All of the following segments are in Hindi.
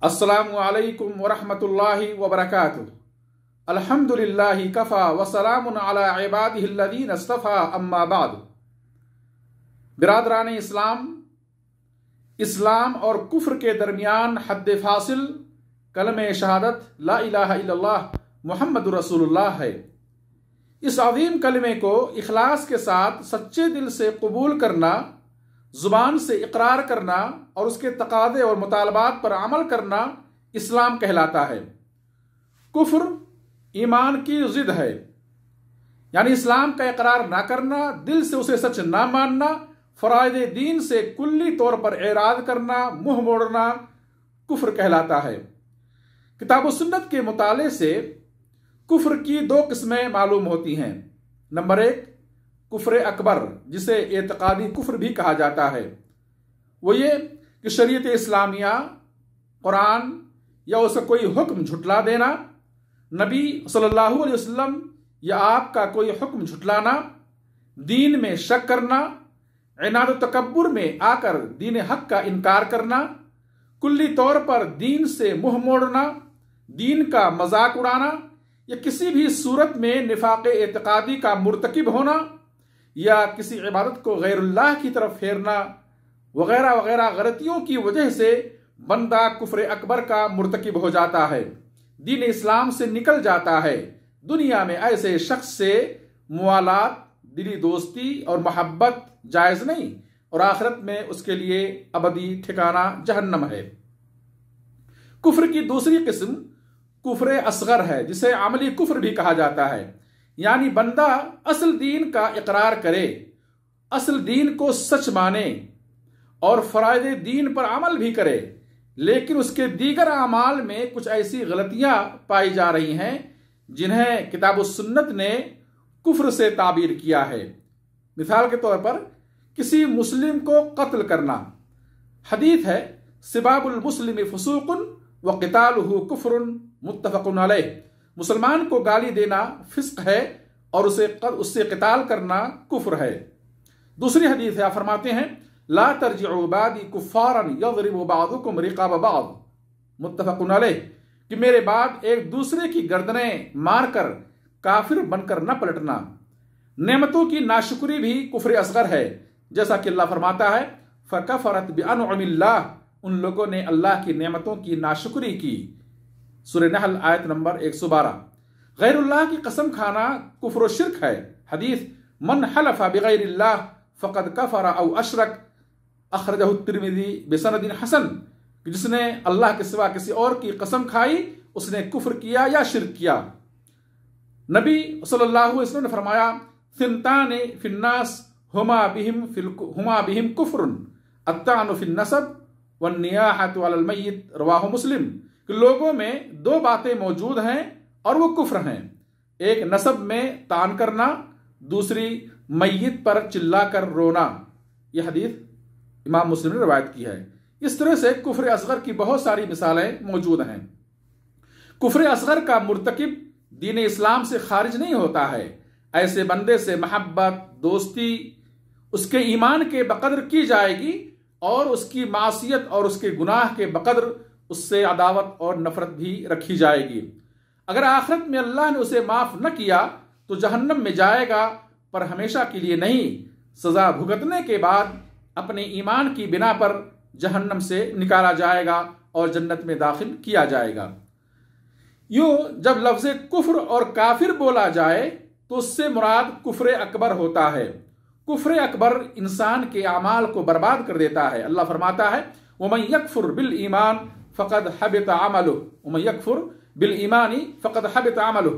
अस्सलामु अलैकुम वरहमतुल्लाहि वबरकातुहू। अल्हम्दुलिल्लाहि कफ़ा वसलामुन अला इबादिहिल्लज़ीना इस्तफ़ा अम्मा बाद। बिरादरान इस्लाम, इस्लाम और कुफ्र के दरमियान हद फासिल कलमे शहादत ला इलाहा इल्लल्लाह मुहम्मदुर रसूलुल्लाह है। इस अज़ीम कलमे को इखलास के साथ सच्चे दिल से कबूल करना, जुबान से इकरार करना और उसके तकादे और मुतालबात पर अमल करना इस्लाम कहलाता है। कुफ्र ईमान की जिद है, यानी इस्लाम का इकरार ना करना, दिल से उसे सच ना मानना, फराइदे दीन से कुल्ली तौर पर एराद करना, मुंह मोड़ना कुफ्र कहलाता है। किताब व सुन्नत के मुताले से कुफ्र की दो किस्में मालूम होती हैं। नंबर एक, कुफ्र अकबर, जिसे एतकादी कुफ्र भी कहा जाता है। वो ये कि शरीयत इस्लामिया, कुरान या उसका कोई हुक्म झुटला देना, नबी सल्लल्लाहु अलैहि वसल्लम या आपका कोई हुक्म झुटलाना, दीन में शक करना, इनाद व तकब्बुर में आकर दीन हक का इनकार करना, कुल्ली तौर पर दीन से मुंह मोड़ना, दीन का मजाक उड़ाना या किसी भी सूरत में निफाक़े एतकादी का मुर्तकिब होना या किसी इबादत को गैरुल्लाह की तरफ फेरना वगैरह वगैरह गलतियों की वजह से बंदा कुफ्र अकबर का मुर्तकिब हो जाता है, दीन इस्लाम से निकल जाता है। दुनिया में ऐसे शख्स से मुआलात, दिली दोस्ती और मोहब्बत जायज नहीं और आखिरत में उसके लिए अबदी ठिकाना जहन्नम है। कुफ्र की दूसरी किस्म कुफ्र असगर है, जिसे अमली कुफ्र भी कहा जाता है। यानी बंदा असल दीन का इकरार करे, असल दीन को सच माने और फराइदे दीन पर अमल भी करे, लेकिन उसके दीगर अमाल में कुछ ऐसी गलतियां पाई जा रही हैं जिन्हें किताब सुन्नत ने कुफ्र से ताबीर किया है। मिसाल के तौर पर किसी मुस्लिम को कत्ल करना। हदीस है, सिबाबुल मुस्लिम फुसूकुन व क़ितालुहु कुफ्रुन मुत्तफ़क़ुन अलैह। मुसलमान को गाली देना फिस्क है और उससे क़िताल करना कुफ्र है। दूसरी हदीस है, आप फरमाते हैं, ला तर्जिउ बादी कुफ़ारन यज़रिबु बादुकुम रिक़ाब बाद मुत्तफ़क़ुन अलैह, कि मेरे बाद एक दूसरे की गर्दनें मारकर काफिर बनकर न पलटना। नेमतों की नाशुक्री भी कुफ्र असगर है, जैसा कि अल्लाह फरमाता है, फ़कफ़रत बिअनउमिल्लाह, उन लोगों ने अल्लाह की नेमतों की नाशुक्री की। सूरह नहल आयत नंबर 112। गैरुल्लाह की कसम खाना कुफ्र शिर्क है। हदीस, मन हलफ़ा बिगैरिल्लाह फ़क़द कफ़र औ अशरक, अख़रजहु तिर्मिज़ी बिसनदिन हसन, कि जिसने अल्लाह के सिवा किसी और की कसम खाई उसने कुफ्र किया या शिर्क किया। नबी सल्लल्लाहु अलैहि वसल्लम ने फरमाया, सिंताने फिन्नास हुमा बिहिम कुफ्रुन अत्तानु फिन्नसब वन्नियाहतु अलल मय्यित, रवाहु मुस्लिम, कि लोगों में दो बातें मौजूद हैं और वो कुफ्र हैं। एक नसब में तान करना, दूसरी मय्यत पर चिल्लाकर रोना। यह हदीस इमाम मुस्लिम ने रवायत की है। इस तरह से कुफ्र असगर की बहुत सारी मिसालें मौजूद हैं। कुफ्र असगर का मुर्तकिब दीन इस्लाम से खारिज नहीं होता है। ऐसे बंदे से मोहब्बत, दोस्ती उसके ईमान के बकदर की जाएगी और उसकी मासियत और उसके गुनाह के बकदर उससे अदावत और नफरत भी रखी जाएगी। अगर आखिरत में अल्लाह ने उसे माफ न किया तो जहन्नम में जाएगा, पर हमेशा के लिए नहीं। सजा भुगतने के बाद अपने ईमान की बिना पर जहन्नम से निकाला जाएगा और जन्नत में दाखिल किया जाएगा। यूं जब लफ्ज कुफ्र और काफिर बोला जाए तो उससे मुराद कुफ्र अकबर होता है। कुफ्र अकबर इंसान के अमाल को बर्बाद कर देता है। अल्लाह फरमाता है, वमन यकफुर बिल ईमान फ़क़द हबित अमलुहु, वमन यकफुर बिल ईमानी फ़क़द हबित अमलुहु।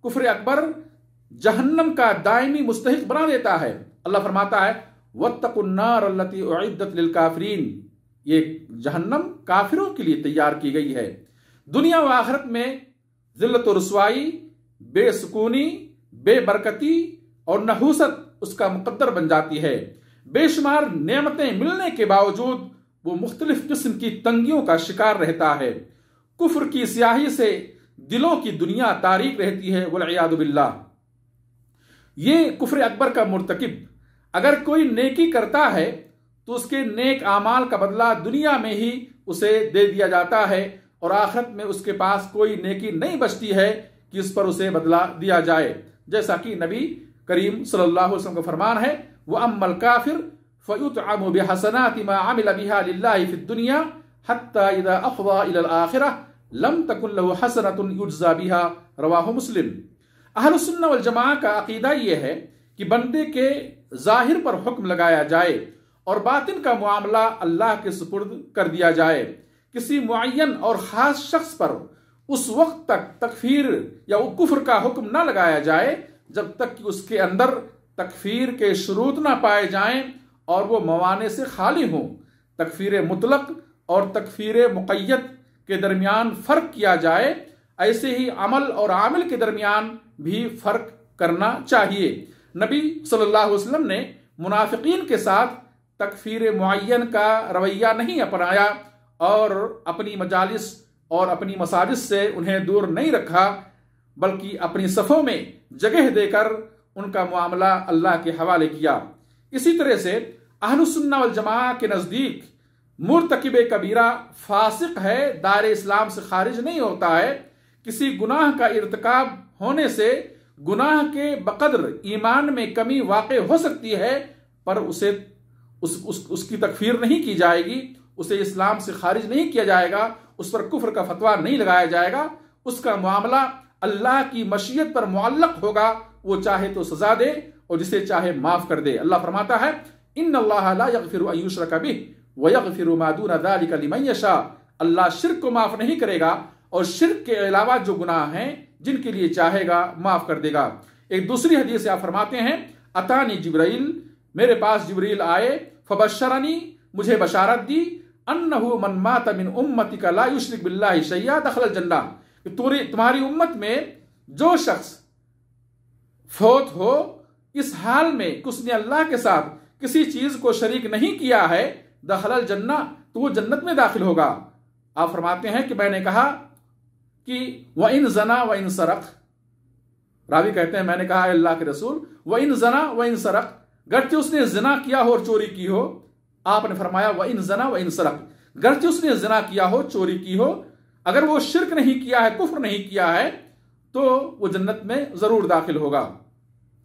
कुफ्र अकबर जहन्नम का दायमी मुस्तहिक बना देता है। अल्लाह फरमाता है, वत्तकुन नार अल्लती उइद्दत लिल काफिरीन, ये जहन्नम काफिरों के लिए तैयार की गई है। दुनिया व आखिरत में जिल्लत व रुसवाई, बेसुकूनी, बेबरकती और नहूसत उसका मुकद्दर बन जाती है। बेशुमार नेमतें मिलने के बावजूद वो मुख्तलिफ किस्म की तंगियों का शिकार रहता है। कुफ्र की स्याही से दिलों की दुनिया तारीक रहती है, वल्इयादु बिल्लाह। ये कुफ्र अकबर का मुर्तकिब अगर कोई नेकी करता है तो उसके नेक आमाल का बदला दुनिया में ही उसे दे दिया जाता है और आखिरत में उसके पास कोई नेकी नहीं बचती है कि उस पर उसे बदला दिया जाए। जैसा कि नबी करीम सल्लल्लाहु अलैहि वसल्लम का फरमान है, वह अम्मल काफिर फयुतअमु बिहसनाति मा अमिला बिहा लिल्लाहि फिद दुनिया हत्ता इदा अफ़ज़ा इलल आखिरह लम तकुन लहु हसनतुन युज्ज़ा बिहा, रवाहु मुस्लिम। अहलुस सुन्नह वल जमाअह का अकीदा यह है कि बंदे के जाहिर पर हुक्म लगाया जाए और बातिन का मामला अल्लाह के सुपुर्द कर दिया जाए। किसी मुअय्यन और खास शख्स पर उस वक्त तक तकफीर या कुफ्र का हुक्म न लगाया जाए जब तक कि उसके अंदर तकफीर के शुरूत ना पाए जाएं और वो मवाने से खाली हों। तकफीर मुतलक और तकफीर मुक़य्यद के दरमियान फर्क किया जाए, ऐसे ही अमल और आमिल के दरमियान भी फर्क करना चाहिए। नबी सल्लल्लाहु अलैहि वसल्लम ने मुनाफिकीन के साथ तकफीर मुअय्यन का रवैया नहीं अपनाया और अपनी मजालिस और अपनी मसाजिद से उन्हें दूर नहीं रखा, बल्कि अपनी सफ़ों में जगह देकर उनका मामला अल्लाह के हवाले किया। इसी तरह से अहलुस सुन्नह वल जमाअह के नज़दीक मुर्तकिबे कबीरा फासिक है, दायरे इस्लाम से खारिज नहीं होता है। किसी गुनाह का इर्तिकाब होने से गुनाह के बकद्र ईमान में कमी वाक़े हो सकती है, पर उसे उसकी तकफीर नहीं की जाएगी, उसे इस्लाम से खारिज नहीं किया जाएगा, उस पर कुफ्र का फतवा नहीं लगाया जाएगा। उसका मामला अल्लाह की मशीयत पर मुअल्लक होगा, वो चाहे तो सजा दे और जिसे चाहे माफ कर दे। अल्लाह फरमाता है, इन्नल्लाह ला यग़फिरु अन युश्रक बिही व यग़फिरु मा दून ज़ालिका लिमन यशा। अल्लाह शिर्क को माफ नहीं करेगा और शिर्क के अलावा जो गुनाह हैं जिनके लिए चाहेगा माफ कर देगा। एक दूसरी हदीस से आप फरमाते हैं, अतानी जिब्राइल, मेरे पास जिब्रील आए, फबशरनी, मुझे बशारत दी, अन्नहु मन मात मिन उम्मतिका ला युश्रिक बिल्लाहि शैया दखलल जन्नह, तुम्हारी उम्मत में जो शख्स फौत हो इस हाल में कि उसने अल्लाह के साथ किसी चीज को शरीक नहीं किया है, दखलल जन्नह, तो वो जन्नत में दाखिल होगा। आप फरमाते हैं कि मैंने कहा कि व इन जना व इन सरक, रावी कहते हैं मैंने कहा अल्लाह के रसूल, व इन जना व इन सरक, गर्चे उसने जिना किया हो और चोरी की हो। आपने फरमाया व इन जना व इन सरक, गर्चे उसने जिना किया हो, चोरी की हो, अगर वो शिर्क नहीं किया है, कुफ्र नहीं किया है, तो वो जन्नत में जरूर दाखिल होगा।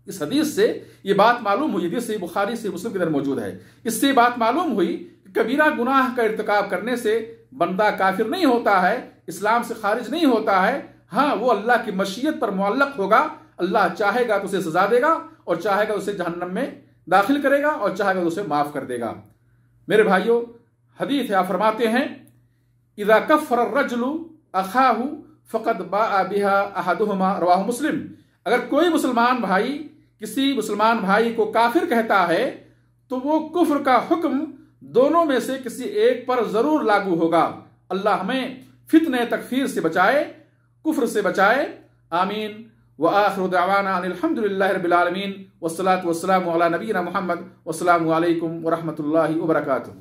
इस हदीस से ये बात मालूम हुई, हदीस से बुखारी से मुस्लिम के अंदर मौजूद है, इससे बात मालूम हुई कि कबीरा गुनाह का इर्तिकाब करने से बंदा काफिर नहीं होता है, इस्लाम से खारिज नहीं होता है। हाँ, वो अल्लाह की मशीयत पर मुअल्लक होगा, अल्लाह चाहेगा तो उसे सजा देगा और चाहेगा उसे जहन्नम में दाखिल करेगा और चाहेगा तो उसे माफ कर देगा। मेरे भाइयों, हदीस आप फरमाते हैं, इज़ा कफ़र रजुलु अखाहु फ़क़द बाअ बिहा अहदुहुमा, रवाहु मुस्लिम। अगर कोई मुसलमान भाई किसी मुसलमान भाई को काफिर कहता है तो वो कुफ्र का हुक्म दोनों में से किसी एक पर जरूर लागू होगा। अल्लाह हमें फितने तकफीर से बचाए, कुफ्र से बचाए। आमीन। व आखिरु दअवाना अनिल हम्दुलिल्लाहि रब्बिल आलमीन वस्सलातु वस्सलामु अला नबीना मुहम्मद वस्सलामु अलैकुम व रहमतुल्लाहि व बरकातुहू।